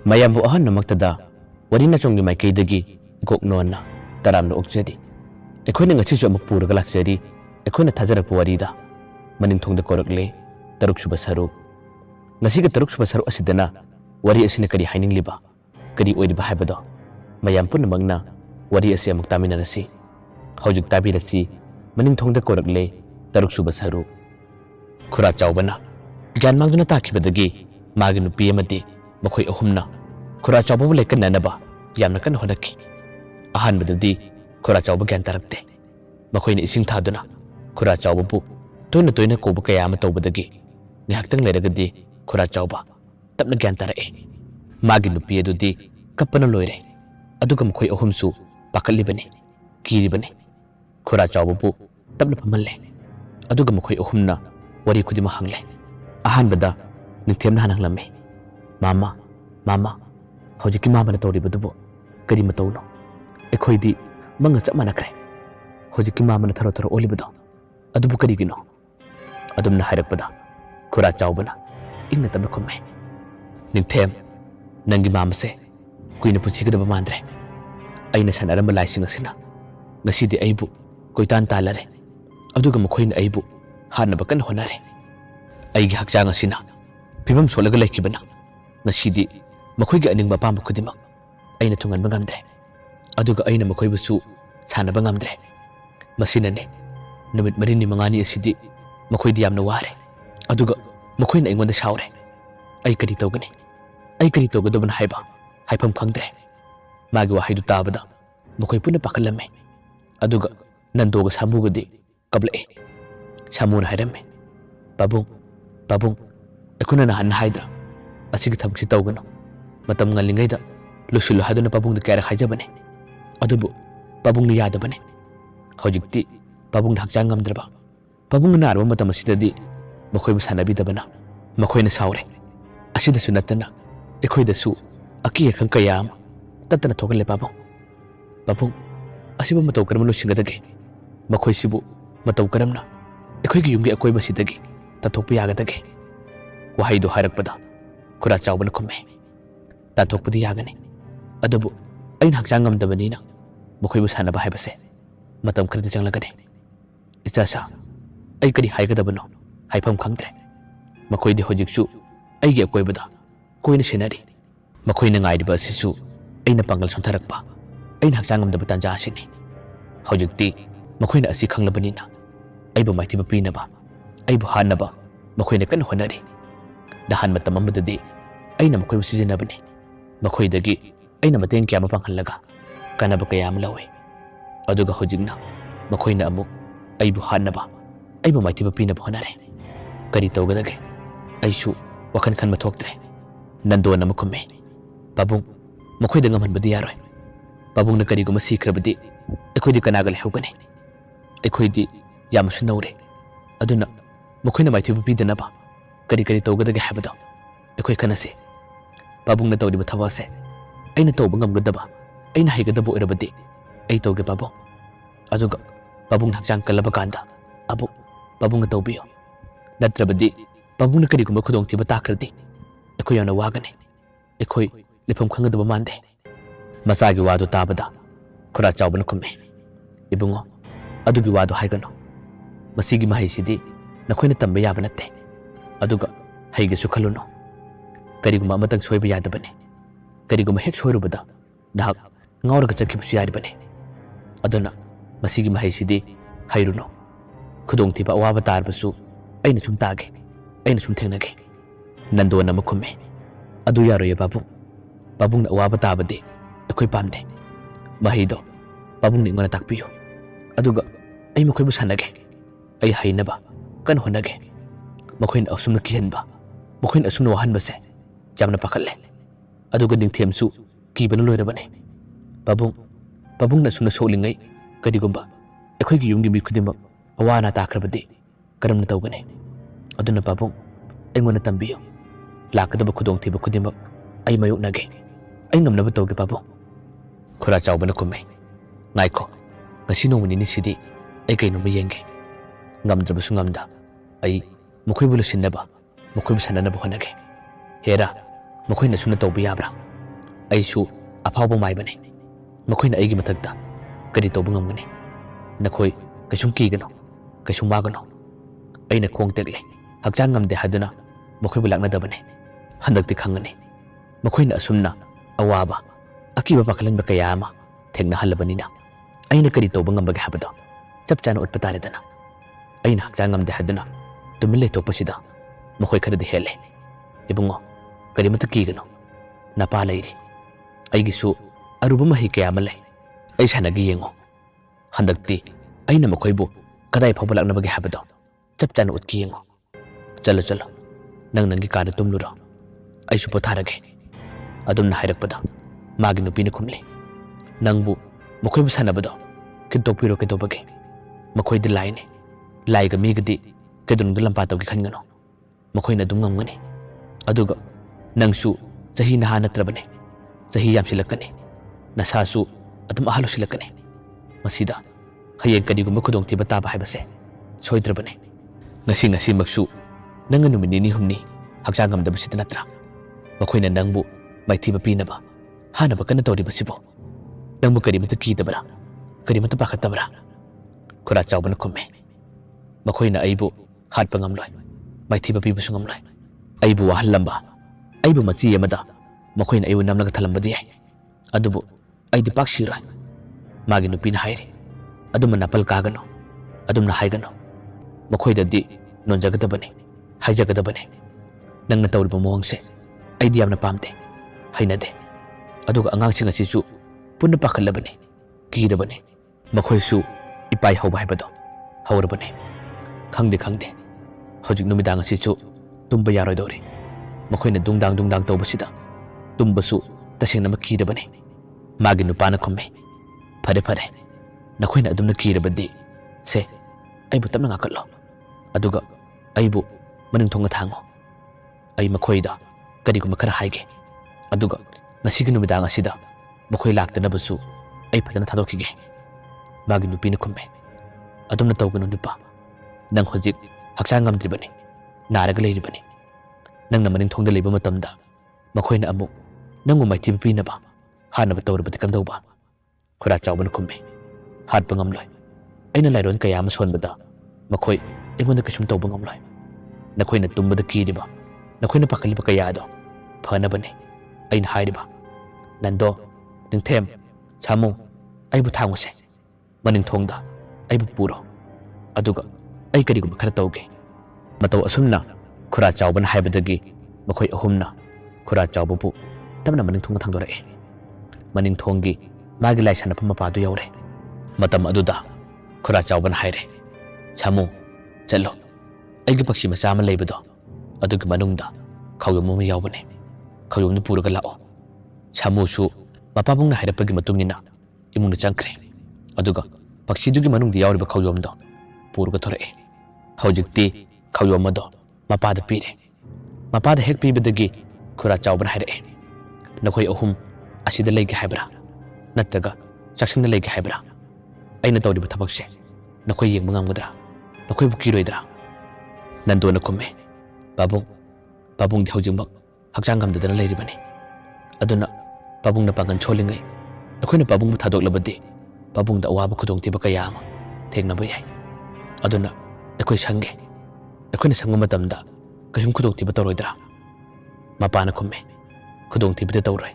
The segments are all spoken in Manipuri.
mayambu ahan namaktada warina chongni maikaidagi goknona taramna okjadi ekhona ngasi ju amuk puraga lakjari ekhona thajarap warida maning thongda korakle taruk suba saru ngasi ga taruk suba saru asidana wari asina kari haining liba kari oidiba haibado mayam punna magna wari asi amuk taminarasi hojik tabirasi maning thongda korakle taruk suba saru khura chawbana gyan mangduna takhibadagi magi nupi amati makhoi ahumna khura chawba lekan nanaba yamna kan honaki ahan badadi khura chawba gyan tarakte makhoi ni ising thaduna khura chawba bu toina toina koba kaya ama tawbadagi nihaktang leragadi khura chawba tapna gyan tarae magi nupi adudi kapana loire aduga makhoi ahumsu pakalibane kiribane khura chawba bu tapna pamalle aduga makhoi ahumna wari khudima hangle ahan bada nithemna hananglamme mama mama hojiki mama na tori badubo kadi matawno ekhoidi manga chap manakre hojiki mama na tharo tharo oli bado adubu kadi gino adumna hairak bada khura chawbana ingna tabna khumme nithem nangi mama se kuina puchigada mandre aina sanara malai singasina ngasidi aibu koitan talare aduga mkhoina aibu hana bakan honare aigi hakjang asina pibam solaga laikibana ngasidi makhoi ga aning mapam khudima aina thungan bangamdre aduga aina makhoi busu sana bangamdre masinane numit marini mangani asidi makhoi di yamna ware aduga makhoi na ingonda shaure ai kadi tawgani haiba haipam khangdre magi wa haidu tabada makhoi puna pakalamme aduga nandoga samugadi kablae samuna hairamme babung ekuna na han haidra asigi thamki tawgano matam ngalingaida lusilu haduna babung da kara khajabane adubu babung ni yadabane hojikti babung hakjang ngamdraba babung na arba matam asidadi makhoi bu sanabi dabana makhoi na saure asida sunatana ekhoi da su aki ekhang kayam tatana thogale babung asiba mataw karamno singadage makhoi sibu mataw karamna ekhoi gi yumgi akoi basidagi tathokpa yagadage wahaidu hairakpada khura chawbana khumme tathokpadi yagani adubu aina hakjang ngamdabanina makhoi bu sanaba haibase matam khardi changlagane ichasa ai kadi haigadabano haifam khangdre makhoi di hojiksu ai gi akoibada koina senari makhoi na ngaidiba sisu aina pangal sontharakpa aina hakjang ngamdaba tanja asini hojikti makhoi na asi khanglabanina aibu maitiba pinaba aibu hanaba makhoi na kan honari dahan matam amadadi aina makhoi sijenabane makhoi dagi aina mateng kya mapanghallaga kanaba kayam lawe aduga hojigna makhoi na amu aibu hanaba aibu maitiba pinaba honare kari tawgadage aisu wakan khan mathoktre nando na makumme babung makhoi da ngaman badi yaroi babung na kari guma sikrabadi ekhoi di kanagal hewgane ekhoi di yamsu naure aduna makhoi na maitiba pidanaba kari tawgadage habado ekhoi kanase babung na tawdiba thawase aina tawba ngamgadaba aina haigadaba irabadi ai tawge babung aduga babung hakjang kalaba kanda abu babung na tawbiyo natrabadi babung na kari guma khudong tiba takradi ekhoi yana wagane ekhoi lifam khangadaba mande masagi wadu tabada khura chawbana khumme ibungo adugi wadu haigano masigi mahaisidi nakhoina tamba yaba natte aduga haiga sukhaluno kariguma amatang soiba yadabane kariguma hek soirubada nahak ngauraga chakhibusu yaribane aduna masigi mahaisidi hairuno khudong tiba awaba tarbasu aina sum tage aina sum thengnage nando na makhumme adu yaroye babung na awaba tabade ekhoi pamde mahido babung ni ngona takpiyo aduga ai makhoi bu sanage ai hainaba kan honage makhoi na asumna kihenba makhoi na asumna wahanbase jamna pakalle aduga ningthemsu kibana loirabane babung na sumna solingai kadigumba ekhoi gi yumgi mi khudima awana takrabadi karamna tawgane aduna babung engona tambiyo lakadaba khudong thiba khudima ai mayuknage ai ngamnaba tawge babung khura chawbana khumme ngaiko ngasi nomuni ni sidi ai kaino ma yenge ngamdrabasu ngamda ai mukhoi bulu sinnaba mukhoi bu sanana bu honage hera mukhoi na sumna tawbi yabra ꯑꯩꯁꯨ ꯑꯐꯥꯎꯕ ꯃꯥꯏꯕꯅꯤ ꯃꯈꯣꯏꯅ ꯑꯩꯒꯤ ꯃꯊꯛꯇ ꯀꯔꯤ ꯇꯧꯕ ꯉꯝꯒꯅꯤ ꯅꯈꯣꯏ ꯀꯩꯁꯨꯝ ꯀꯤꯒꯅꯨ ꯀꯩꯁꯨꯝ ꯋꯥꯒꯅꯨ ꯑꯩꯅ ꯈꯣꯡ ꯇꯦꯛꯂꯦ ꯍꯛꯆꯥꯡ ꯉꯝꯗꯦ ꯍꯥꯏꯗꯨꯅ ꯃꯈꯣꯏꯕꯨ ꯂꯥꯛꯅꯗꯕꯅꯤ ꯍꯟꯗꯛꯇꯤ ꯈꯪꯒꯅꯤ ꯃꯈꯣꯏꯅ ꯑꯁꯨꯝꯅ ꯑꯋꯥꯕ ꯑꯀꯤꯕ ꯄꯥꯈꯠꯍꯟꯕ ꯀꯌꯥ ꯑꯃ ꯊꯦꯡꯅꯍꯜꯂꯕꯅꯤꯅ ꯑꯩꯅ ꯀꯔꯤ ꯇꯧꯕ ꯉꯝꯕꯒꯦ ꯍꯥꯏꯕꯗꯣ ꯆꯞ ꯆꯥꯅ ꯎꯠꯄ ꯇꯥꯔꯦꯗꯅ ꯑꯩꯅ ꯍꯛꯆꯥꯡ ꯉꯝꯗꯦ ꯍꯥꯏꯗꯨꯅ ꯇꯨꯃꯤꯟ ꯂꯩꯊꯣꯛꯄꯁꯤꯗ ꯃꯈꯣꯏ ꯈꯔꯗꯤ ꯍꯦꯜꯂꯦ ꯏꯕꯨꯡꯉꯣ ꯀꯔꯤꯃꯠꯇ ꯀꯤꯒꯅꯨ ꯅꯄꯥ ꯂꯩꯔꯤ ꯑꯩꯒꯤꯁꯨ ꯑꯔꯨꯕ ꯃꯍꯩ ꯀꯌꯥ ꯑꯃ ꯂꯩ ꯑꯩ ꯁꯥꯟꯅꯒꯦ ꯌꯦꯡꯉꯣ ꯍꯟꯗꯛꯇꯤ ꯑꯩꯅ ꯃꯈꯣꯏꯕꯨ ꯀꯗꯥꯏ ꯐꯥꯎꯕ ꯂꯥꯛꯅꯕꯒꯦ ꯍꯥꯏꯕꯗꯣ ꯆꯞ ꯆꯥꯅ ꯎꯠꯀꯦ ꯌꯦꯡꯉꯣ ꯆꯠꯂꯣ ꯆꯠꯂꯣ ꯅꯪꯒꯤ ꯀꯥꯗ ꯇꯨꯝꯂꯨꯔꯣ ꯑꯩꯁꯨ ꯄꯣꯊꯥꯔꯒꯦ ꯑꯗꯨꯝꯅ ꯍꯥꯏꯔꯛꯄꯗ ꯃꯥꯒꯤ ꯅꯨꯄꯤꯅ ꯈꯨꯝꯂꯦ ꯅꯪꯕꯨ ꯃꯈꯣꯏꯕꯨ ꯁꯥꯟꯅꯕꯗꯣ ꯈꯤꯟꯇꯣꯛꯄꯤꯔꯣ ꯀꯩꯗꯧꯕꯒꯦ ꯃꯈꯣꯏꯗꯤ ꯂꯥꯏꯅꯤ ꯂꯥꯏꯒ ꯃꯤꯒꯗꯤ ꯀꯩꯗꯧꯅꯨꯡꯗ ꯂꯝꯄꯥ ꯇꯧꯒꯦ ꯈꯟꯒꯅꯨ ꯃꯈꯣꯏꯅ ꯑꯗꯨꯝ ꯉꯝꯒꯅꯤ ꯑꯗꯨꯒ ꯅꯪꯁꯨ ꯆꯍꯤ ꯅꯍꯥ ꯅꯠꯇ꯭ꯔꯕꯅꯤ ꯆꯍꯤ ꯌꯥꯝꯁꯤꯜꯂꯛꯀꯅꯤ ꯅꯁꯥꯁꯨ ꯑꯗꯨꯝ ꯑꯍꯜ ꯑꯣꯏꯁꯤꯜꯂꯛꯀꯅꯤ ꯃꯁꯤꯗ ꯍꯌꯦꯡ ꯀꯔꯤꯒꯨꯝꯕ ꯈꯨꯗꯣꯡꯊꯤꯕ ꯇꯥꯕ ꯍꯥꯏꯕꯁꯦ ꯁꯣꯏꯗ꯭ꯔꯕꯅꯤ ꯉꯁꯤꯃꯛꯁꯨ ꯅꯪꯅ ꯅꯨꯃꯤꯠ ꯅꯤꯅꯤ ꯍꯨꯝꯅꯤ ꯍꯛꯆꯥꯡ ꯉꯝꯗꯕꯁꯤꯗ ꯅꯠꯇ꯭ꯔꯥ ꯃꯈꯣꯏꯅ ꯅꯪꯕు ꯃꯥꯏꯊꯤꯕ ꯄꯤꯅꯕ ꯍꯥꯟꯅꯕ ꯀꯟꯅ ꯇꯧꯔꯤꯕꯁꯤꯕꯨ ꯅꯪꯕꯨ ꯀꯔꯤꯃꯠꯇ ꯀꯤꯗꯕ꯭ꯔꯥ ꯀꯔꯤꯃꯠꯇ ꯄꯥꯈꯠꯇꯕ꯭ꯔꯥ ꯈꯨꯔꯥ ꯆꯥꯎꯕꯅ ꯈꯨꯝꯃꯦ ꯃꯈꯣꯏꯅ ꯑꯩꯕꯨ ꯍꯥꯠꯄ ꯉꯝꯂꯣꯏ ꯃꯥꯏꯊꯤꯕ ꯄꯤꯕꯁꯨ ꯉꯝꯂꯣꯏ ꯑꯩꯕꯨ ꯋꯥꯍꯜꯂꯝꯕ ꯑꯩꯕꯨ ꯃꯆꯤ ꯑꯃꯗ ꯃꯈꯣꯏꯅ ꯑꯩꯕꯨ ꯅꯝꯂꯒ ꯊꯜꯂꯝꯕꯗꯤ ꯌꯥꯏ ꯑꯗꯨꯕꯨ ꯑꯩꯗꯤ ꯄꯥꯛ ꯁꯤꯔꯣꯏ ꯃꯥꯒꯤ ꯅꯨꯄꯤꯅ ꯍꯥꯏꯔꯤ ꯑꯗꯨꯝꯅ ꯅꯥꯄꯜ ꯀꯥꯒꯅꯨ ꯑꯗꯨꯝꯅ ꯍꯥꯏꯒꯅꯨ ꯃꯈꯣꯏꯗꯗꯤ ꯅꯣꯟꯖꯒꯗꯕꯅꯤ ꯍꯥꯏꯖꯒꯗꯕꯅꯤ ꯅꯪꯅ ꯇꯧꯔꯤꯕ ꯃꯑꯣꯡꯁꯦ ꯑꯩꯗꯤ ꯌꯥꯝꯅ ꯄꯥꯝꯗꯦ ꯍꯩꯅꯗꯦ ꯑꯗꯨꯒ ꯑꯉꯥꯡꯁꯤꯡ ꯑꯁꯤꯁꯨ ꯄꯨꯟꯅ ꯄꯥꯈꯠꯂꯕꯅꯤ ꯀꯤꯔꯕꯅꯤ ꯃꯈꯣꯏꯁꯨ ꯏꯄꯥꯏ ꯍꯧꯕ ꯍꯥꯏꯕꯗꯣ ꯍꯧꯔꯕꯅꯤ ꯈꯪꯗꯦ ꯍꯧꯖꯤꯛ ꯅꯨꯃꯤꯗꯥꯡ ꯑꯁꯤꯁꯨ ꯇꯨꯝꯕ ꯌꯥꯔꯣꯏꯗꯧꯔꯤ ꯃꯈꯣꯏꯅ ꯗꯨꯡꯗꯥꯡ ꯇꯧꯕꯁꯤꯗ ꯇꯨꯝꯕꯁꯨ ꯇꯁꯦꯡꯅꯃꯛ ꯀꯤꯔꯕꯅꯤ ꯃꯥꯒꯤ ꯅꯨꯄꯥꯅ ꯈꯨꯝꯃꯦ ꯐꯔꯦ ꯅꯈꯣꯏꯅ ꯑꯗꯨꯝꯅ ꯀꯤꯔꯕꯗꯤ ꯁꯦ ꯑꯩꯕꯨ ꯇꯞꯅ ꯉꯥꯛꯀꯠꯂꯣ ꯑꯗꯨꯒ ꯑꯩꯕꯨ ꯃꯅꯤꯡ ꯊꯨꯡꯅ ꯊꯥꯡꯉꯣ ꯑꯩ ꯃꯈꯣꯏꯗ ꯀꯔꯤꯒꯨꯝꯕ ꯈꯔ ꯍꯥꯏꯒꯦ ꯑꯗꯨꯒ ꯉꯁꯤꯒꯤ ꯅꯨꯃꯤꯗꯥꯡ ꯑꯁꯤꯗ ꯃꯈꯣꯏ ꯂꯥꯛꯇꯅꯕꯁꯨ ꯑꯩ ꯐꯖꯅ ꯊꯥꯗꯣꯛꯈꯤꯒꯦ ꯃꯥꯒꯤ ꯅꯨꯄꯤꯅ ꯈꯨꯝꯃꯦ ꯑꯗꯨꯝꯅ ꯇꯧꯒꯅꯨ ꯅꯨꯄꯥ ꯅꯪ ꯍꯧꯖꯤꯛ ꯍꯛꯆꯥꯡ ꯉꯝꯗ꯭ꯔꯤꯕꯅꯤ ꯅꯥꯔꯒ ꯂꯩꯔꯤꯕꯅꯤ ꯅꯪꯅ ꯃꯅꯤꯡꯊꯣꯡꯗ ꯂꯩꯕ ꯃꯇꯝꯗ ꯃꯈꯣꯏꯅ ꯑꯃꯨꯛ ꯅꯪꯕꯨ ꯃꯥꯏꯊꯤꯕ ꯄꯤꯅꯕ ꯍꯥꯟꯅꯕ ꯇꯧꯔꯕꯗꯤ ꯀꯝꯗꯧꯕ ꯈꯨꯔꯥ ꯆꯥꯎꯕꯅ ꯈꯨꯝꯃꯦ ꯍꯥꯠꯄ ꯉꯝꯂꯣꯏ ꯑꯩꯅ ꯂꯥꯏꯔꯣꯟ ꯀꯌꯥ ꯑꯃ ꯁꯣꯟꯕꯗ ꯃꯈꯣꯏ ꯑꯩꯉꯣꯟꯗ ꯀꯩꯁꯨꯝ ꯇꯧꯕ ꯉꯝꯂꯣꯏ ꯅꯈꯣꯏꯅ ꯇꯨꯝꯕꯗ ꯀꯤꯔꯤꯕ ꯅꯈꯣꯏꯅ ꯄꯥꯈꯠꯂꯤꯕ ꯀꯌꯥ ꯑꯗꯣ ꯐꯅꯕꯅꯤ ꯑꯩꯅ ꯍꯥꯏꯔꯤꯕ ꯅꯟꯗꯣ ꯅꯤꯡꯊꯦꯝ ꯁꯥꯃꯨ ꯑꯩꯕꯨ ꯊꯥꯡꯉꯨꯁꯦ ꯃꯅꯤꯡꯊꯣꯡꯗ ꯑꯩꯕꯨ ꯄꯨꯔꯣ ꯑꯗꯨꯒ ꯑꯩ ꯀꯔꯤꯒꯨꯝꯕ ꯈꯔ ꯇꯧꯒꯦ ꯃꯇꯧ ꯑꯁꯨꯝꯅ ꯈꯨꯔꯥ ꯆꯥꯎꯕꯅ ꯍꯥꯏꯕꯗꯒꯤ ꯃꯈꯣꯏ ꯑꯍꯨꯝꯅ ꯈꯨꯔꯥ ꯆꯥꯎꯕꯕꯨ ꯇꯞꯅ ꯃꯅꯤꯡꯊꯣꯡꯗ ꯊꯥꯡꯗꯣꯔꯛꯑꯦ ꯃꯅꯤꯡꯊꯣꯡꯒꯤ ꯃꯥꯒꯤ ꯂꯥꯏ ꯁꯥꯟꯅꯐꯝ ꯃꯄꯥꯗꯨ ꯌꯧꯔꯦ ꯃꯇꯝ ꯑꯗꯨꯗ ꯈꯨꯔꯥ ꯆꯥꯎꯕꯅ ꯍꯥꯏꯔꯦ ꯁꯥꯃꯨ ꯆꯠꯂꯣ ꯑꯩꯒꯤ ꯄꯛꯁꯤ ꯃꯆꯥ ꯑꯃ ꯂꯩꯕꯗꯣ ꯑꯗꯨꯒꯤ ꯃꯅꯨꯡꯗ ꯈꯥꯎꯌꯣꯝ ꯑꯃ ꯌꯥꯎꯕꯅꯦ ꯈꯥꯎꯌꯣꯝꯗꯨ ꯄꯨꯔꯒ ꯂꯥꯛꯑꯣ ꯁꯥꯃꯨꯁꯨ ꯃꯄꯥꯕꯨꯡꯅ ꯍꯥꯏꯔꯛꯄꯒꯤ ꯃꯇꯨꯡ ꯏꯟꯅ ꯏꯃꯨꯡꯗ ꯆꯪꯈ꯭ꯔꯦ ꯑꯗꯨꯒ ꯄꯛꯁꯤꯗꯨꯒꯤ ꯃꯅꯨꯡꯗ ꯌꯥꯎꯔꯤꯕ ꯈꯥꯎꯌꯣꯝꯗꯣ ꯄꯨꯔꯒ ꯊꯣꯔꯛꯑꯦ ꯍꯧꯖꯤꯛꯇꯤ ꯈꯥꯎꯌꯣꯝ ꯑꯗꯣ ꯃꯄꯥꯗ ꯄꯤꯔꯦ ꯃꯄꯥꯗ ꯍꯦꯛ ꯄꯤꯕꯗꯒꯤ ꯈꯨꯔꯥ ꯆꯥꯎꯕꯅ ꯍꯥꯏꯔꯛꯑꯦ ꯅꯈꯣꯏ ꯑꯍꯨꯝ ꯑꯁꯤꯗ ꯂꯩꯒꯦ ꯍꯥꯏꯕ꯭ꯔꯥ ꯅꯠꯇ꯭ꯔꯒ ꯆꯥꯛꯁꯪꯗ ꯂꯩꯒꯦ ꯍꯥꯏꯕ꯭ꯔꯥ ꯑꯩꯅ ꯇꯧꯔꯤꯕ ꯊꯕꯛꯁꯦ ꯅꯈꯣꯏ ꯌꯦꯡꯕ ꯉꯝꯒꯗ꯭ꯔꯥ ꯅꯈꯣꯏꯕꯨ ꯀꯤꯔꯣꯏꯗ꯭ꯔꯥ ꯅꯟꯗꯣꯅ ꯈꯨꯝꯃꯦ ꯄꯥꯕꯨꯡꯗꯤ ꯍꯧꯖꯤꯛꯃꯛ ꯍꯛꯆꯥꯡ ꯉꯝꯗꯗꯅ ꯂꯩꯔꯤꯕꯅꯤ ꯑꯗꯨꯅ ꯄꯥꯕꯨꯡꯅ ꯄꯥꯡꯒꯜ ꯁꯣꯜꯂꯤꯉꯩ ꯑꯩꯈꯣꯏꯅ ꯄꯥꯕꯨꯡꯕꯨ ꯊꯥꯗꯣꯛꯂꯕꯗꯤ ꯄꯥꯕꯨꯡꯗ ꯑꯋꯥꯕ ꯈꯨꯗꯣꯡꯊꯤꯕ ꯀꯌꯥ ꯑꯃ ꯊꯦꯡꯅꯕ ꯌꯥꯏ ꯑꯗꯨꯅ ꯑꯩꯈꯣꯏ ꯁꯪꯒꯦ ꯑꯩꯈꯣꯏꯅ ꯁꯪꯕ ꯃꯇꯝꯗ ꯀꯩꯁꯨꯝ ꯈꯨꯗꯣꯡꯊꯤꯕ ꯇꯧꯔꯣꯏꯗ꯭ꯔꯥ ꯃꯄꯥꯅ ꯈꯨꯝꯃꯦ ꯈꯨꯗꯣꯡꯊꯤꯕꯗꯤ ꯇꯧꯔꯣꯏ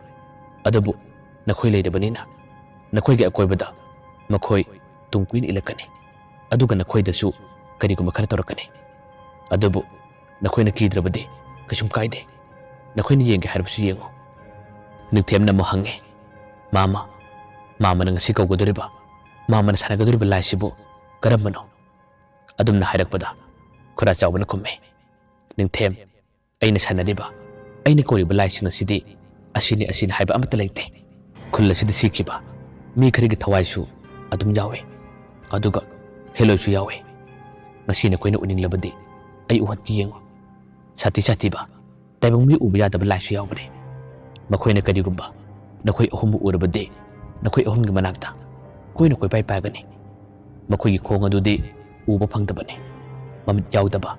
ꯑꯗꯨꯕꯨ ꯅꯈꯣꯏ ꯂꯩꯔꯕꯅꯤꯅ ꯅꯈꯣꯏꯒꯤ ꯑꯀꯣꯏꯕꯗ ꯃꯈꯣꯏ ꯇꯨꯡ ꯀꯨꯏꯅ ꯏꯜꯂꯛꯀꯅꯤ ꯑꯗꯨꯒ ꯅꯈꯣꯏꯗꯁꯨ ꯀꯔꯤꯒꯨꯝꯕ ꯈꯔ ꯇꯧꯔꯛꯀꯅꯤ ꯑꯗꯨꯕꯨ ꯅꯈꯣꯏꯅ ꯀꯤꯗ꯭ꯔꯕꯗꯤ ꯀꯩꯁꯨꯝ ꯀꯥꯏꯗꯦ ꯅꯈꯣꯏꯅ ꯌꯦꯡꯒꯦ ꯍꯥꯏꯔꯕꯁꯨ ꯌꯦꯡꯉꯨ ꯅꯤꯡꯊꯦꯝꯅ ꯑꯃꯨꯛ ꯍꯪꯉꯦ ꯃꯥꯃꯅ ꯉꯁꯤ ꯀꯧꯒꯗꯣꯔꯤꯕ ꯃꯥꯃꯅ ꯁꯥꯟꯅꯒꯗꯣꯔꯤꯕ ꯂꯥꯏꯁꯤꯕꯨ ꯀꯔꯝꯕꯅꯣ ꯑꯗꯨꯝꯅ ꯍꯥꯏꯔꯛꯄꯗ ꯈꯨꯔꯥ ꯆꯥꯎꯕꯅ ꯈꯨꯝꯃꯦ ꯅꯤꯡꯊꯦꯝ ꯑꯩꯅ ꯁꯥꯟꯅꯔꯤꯕ ꯑꯩꯅ ꯀꯧꯔꯤꯕ ꯂꯥꯏꯁꯤꯡ ꯑꯁꯤꯗꯤ ꯑꯁꯤꯅꯤ ꯍꯥꯏꯕ ꯑꯃꯠꯇ ꯂꯩꯇꯦ ꯈꯨꯜ ꯑꯁꯤꯗ ꯁꯤꯈꯤꯕ ꯃꯤ ꯈꯔꯒꯤ ꯊꯋꯥꯏꯁꯨ ꯑꯗꯨꯝ ꯌꯥꯎꯏ ꯑꯗꯨꯒ ꯍꯦꯂꯣꯏꯁꯨ ꯌꯥꯎꯏ ꯉꯁꯤ ꯅꯈꯣꯏꯅ ꯎꯅꯤꯡꯂꯕꯗꯤ ꯑꯩ ꯎꯍꯠꯀꯦ ꯌꯦꯡꯉꯨ ꯁꯥꯊꯤꯕ ꯇꯥꯏꯕꯪ ꯃꯤ ꯎꯕ ꯌꯥꯗꯕ ꯂꯥꯏꯁꯨ ꯌꯥꯎꯕꯅꯤ ꯃꯈꯣꯏꯅ ꯀꯔꯤꯒꯨꯝꯕ ꯅꯈꯣꯏ ꯑꯍꯨꯝꯕꯨ ꯎꯔꯕꯗꯤ ꯅꯈꯣꯏ ꯑꯍꯨꯝꯒꯤ ꯃꯅꯥꯛꯇ ꯀꯣꯏꯅ ꯀꯣꯏꯄꯥꯏ ꯄꯥꯏꯒꯅꯤ ꯃꯈꯣꯏꯒꯤ ꯈꯣꯡ ꯑꯗꯨꯗꯤ ꯎꯕ ꯐꯪꯗꯕꯅꯤ ꯃꯃꯤꯠ ꯌꯥꯎꯗꯕ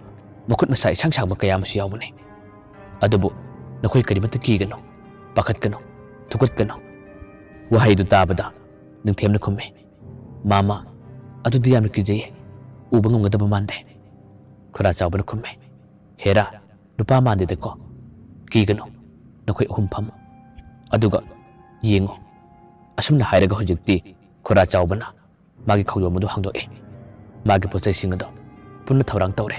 ꯃꯈꯨꯠ ꯃꯁꯥ ꯏꯁꯥꯡ ꯁꯥꯡꯕ ꯀꯌꯥ ꯑꯃꯁꯨ ꯌꯥꯎꯕꯅꯤ ꯑꯗꯨꯕꯨ ꯅꯈꯣꯏ ꯀꯔꯤꯃꯠꯇ ꯀꯤꯒꯅꯨ ꯄꯥꯈꯠꯀꯅꯨ थुकꯠकनो वहाईदु ताबदा निंथेमना खुम्मे मामा अदुदि यामना किजैये उबा ngomgadaba mande khura chawbana khumme hera nupa mande de ko kigano nakhoi ahum pham aduga yengo asumna hairaga hojikti khura chawbana magi khawyo madu hangdo e magi posai singado punna thawrang tawre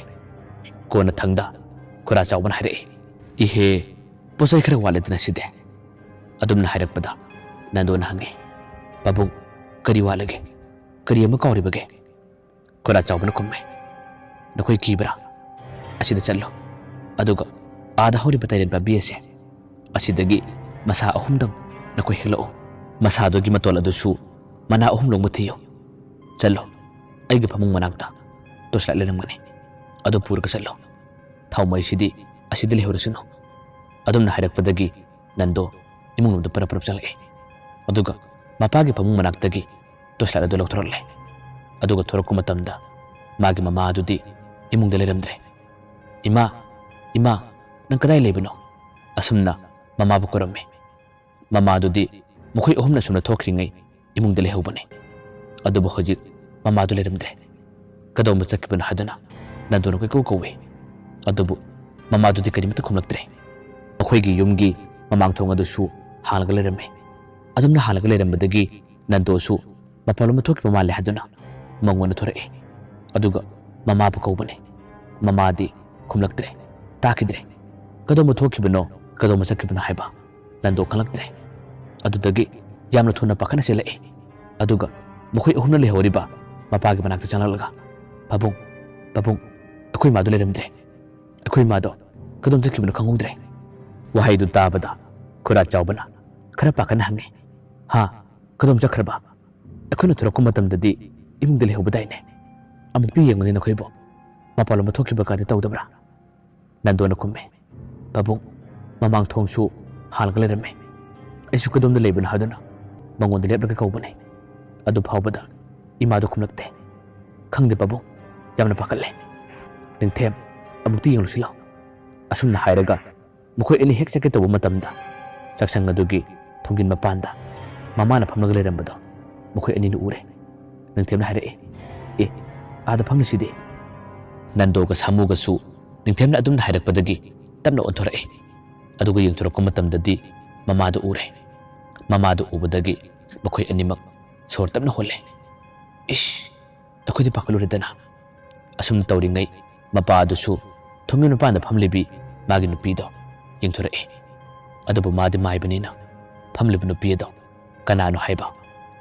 kona thangda khura chawbana haire ihe posai khara waledna side adumna hairakpada nandona hange babung kari walage kari ama kawribage khura chawbana khumme nakhoi kibra asida challo aduga ada hori batairen pa biase asidagi masa ahumdam nakhoi helo masa dogi matol adu su mana ahum long muthiyo challo aigi phamung manakta tosla leramgani adu purka challo thawmai sidi asidi lehorasino adumna hairakpadagi nando imung do para chalge aduga mapagi phamung manaktagi tosla adu lokthorle aduga thorku matamda magi mama adudi imung de leramdre ima nang kadai lebino asumna mama bu koramme mama adudi mukhoi ohumna sumna thokringai imung de lehubane adubu hojik mama adu leramdre kadom chakibana hadana nandono ko kowe adubu mama adudi karimata khumlaktre akhoi gi yumgi mamang thong adu su halaga leramme adumna halaga lerambadagi nando su mapalum thokibama male haduna mangwana thore aduga mama bu kobane mama di khumlaktre takidre kadom thokibano kadom chakibana haiba nando khalaktre adudagi yamna thuna pakhana selai aduga mukhoi ahumna lehoriba mapagi manakta chanalaga babung akhoi madu leramdre akhoi mado kadom chakibana khangudre wahaidu tabada khura chawbana khara pakhana hange ha kadom chakhraba akhoi na thurakum matamdadi imung de lehobadaine amukti yengani nakhoibo mapalom thokhiba kadi tawdabra nandona kumme babung mamang thongsu halga lerame aisu kadom da lebana haduna mangon de lebra kaubane adu phawbada ima do khumlakte khangde babung yamna pakalle ningthem amukti yenglusilo asumna hairaga mukhoi ani hek chake tabu matamda saksang adugi thongin mapanda mamana phamnaga lerambado mukhoi ani nu ure ningthem na haire e ada phamniside nandoga samuga su ningthemna adumna hairakpadagi tamna onthore aduga yengthorako matamdadi mamadu ure mamadu ubadagi makhoi animak sor tamna holle ish akhodi pakalure asum tawringai mapa adusu thomni nupanda phamlibi magi nupido yengthore adubu madi maibanina phamlibi nupido kanano haiba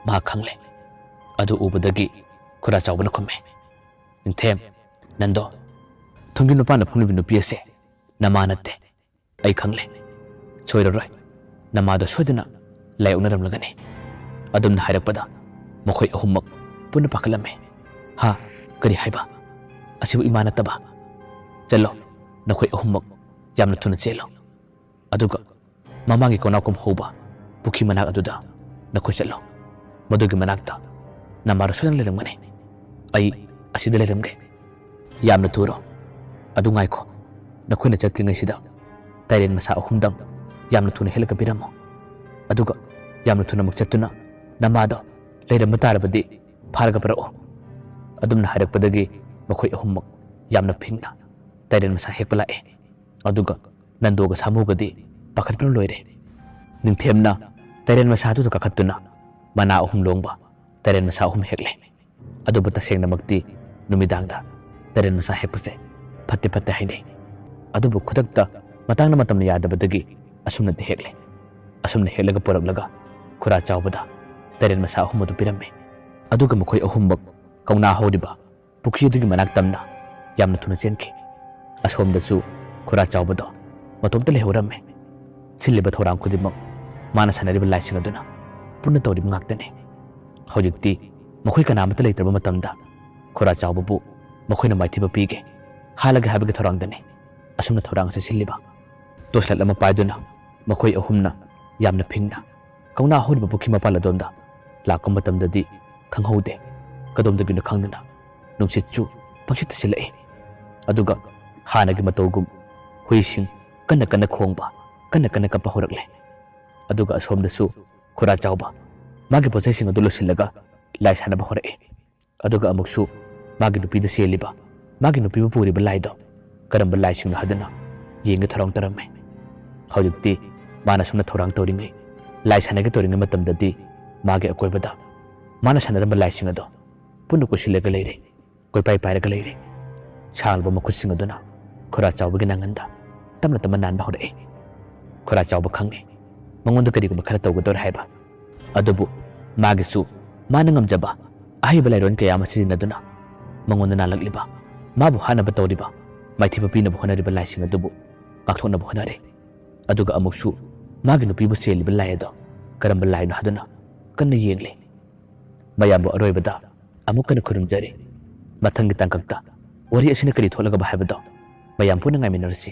ma khangle adu ubadagi khura chawbana khumme ningthem nando thonggi nupana phungni binu piase namanate ai khangle choiraroi namado shodina layunaram lagane adumna hairakpada mokhoi ahummak punna pakalame ha kari haiba asibu imanataba challo nakhoi ahummak yamna thuna chelo aduga mamangi konakom hoba pukhi manak aduda nakhoi challo madugi manakta namaro shodan leramgane ai asida leramge yamna thuro adu ngaiko nakhoi chaklingai sida tairen masa ahumdam yamna thuna helaka biramo aduga yamna thuna mukchatuna namado leiram tarabadi pharga parao adumna hairakpadagi makhoi ahummak yamna phingna tairen masa hekpala aduga nandoga samugadi pakhatpran loire ningthemna tairen masa tu kakhatuna mana ahum longba tairen masa ahum hekle aduba tasengna makti numidangda tairen masa hekpase fatte haine adubu khudakta matangna matamna yadabadagi asumna de hekle asumna helaga poraklaga khura chawbada tairen masa ahum adu piramme aduga makhoi ahumbak kauna hodiba pukhidagi manak tamna yamna thuna chenki asomdasu khura chawbada matomta lehuramme siliba thorang kudimak mana sanariba laising aduna punna tawri ngaktane hojikti makhoi kanamata leitraba matamda khura chawbabu makhoi na maithiba pige halaga habiga thorangdane asumna thorang se siliba toslat lama paiduna makhoi ahumna yamna phingna kauna hodiba bukhi mapala donda lakam matamdadi khanghaude kadomdagina khangdana nungsichu pangsit silai aduga hanagi matogum huising kana khongba kana kapa horakle अदुगा असोमदसु खुरा चावबा मागे पोचैसिंग अदु लोसिल्लगा लाई सानबा होरए अदुगा अमुकसु मागे नुपीदा सेलिबा मागे नुपीबु पुरिबा लाइदो करम्बा लाइसिंग हदना येंगे थरंग तरमे हौजिक्ति माना सुमना थौरांग तौरिंगे लाई सानगे तौरिंगे मतमददि मागे अकोइबदा माना सानरम्बा लाइसिंग अदो पुनु कुसिलेगा लेरे कोई पाई पाइरगा लेरे छालबा मखुसिंग अदुना खुरा चावबगे नांगंदा तमना तमना नानबा होरए खुरा चावबा खंगे मंगोंद करिगुम खरा तौगदोर हाइबा अदुबु मागिसु माना ngamjaba ahiba lairon kaya masizinaduna mangonda nalagliba mabu hanaba tawriba maithiba pinaba honariba laising adubu kakthonaba honare aduga amuksu magi nupibu seliba laido karamba laino haduna kanna yengle mayambu aroibada amukana khurumjari mathangi tangkakta wari asina kari tholaga bahibado mayam puna ngai minarsi